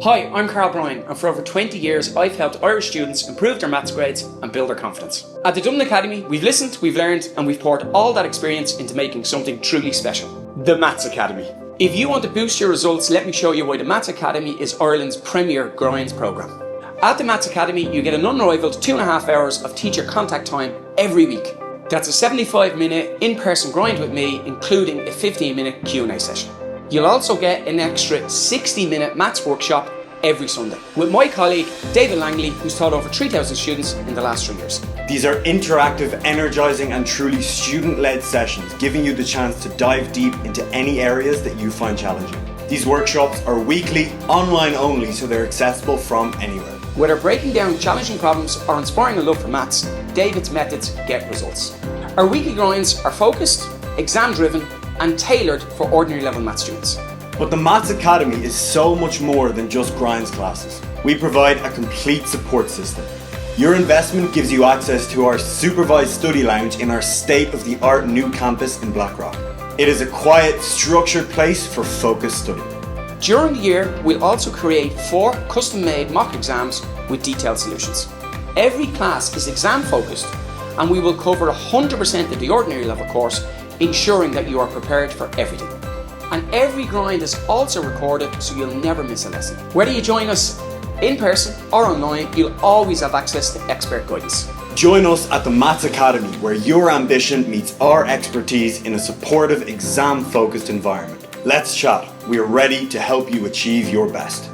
Hi, I'm Brien, and for over 20 years I've helped Irish students improve their maths grades and build their confidence. At the Dublin Academy, we've listened, we've learned, and we've poured all that experience into making something truly special. The Maths Academy. If you want to boost your results, let me show you why the Maths Academy is Ireland's premier grinds programme. At the Maths Academy, you get an unrivalled 2.5 hours of teacher contact time every week. That's a 75-minute in-person grind with me, including a 15-minute Q&A session. You'll also get an extra 60-minute maths workshop every Sunday with my colleague David Langley, who's taught over 3,000 students in the last 3 years. These are interactive, energizing and truly student-led sessions, giving you the chance to dive deep into any areas that you find challenging. These workshops are weekly, online only, so they're accessible from anywhere. Whether breaking down challenging problems or inspiring a love for maths, David's methods get results. Our weekly grinds are focused, exam-driven and tailored for ordinary level maths students. But the Maths Academy is so much more than just grinds classes. We provide a complete support system. Your investment gives you access to our Supervised Study Lounge in our state-of-the-art new campus in Blackrock. It is a quiet, structured place for focused study. During the year, we'll also create 4 custom-made mock exams with detailed solutions. Every class is exam-focused, and we will cover 100% of the ordinary level course, ensuring that you are prepared for everything. And every grind is also recorded, so you'll never miss a lesson. Whether you join us in person or online, you'll always have access to expert guidance. Join us at the Maths Academy, where your ambition meets our expertise in a supportive, exam-focused environment. Let's chat. We are ready to help you achieve your best.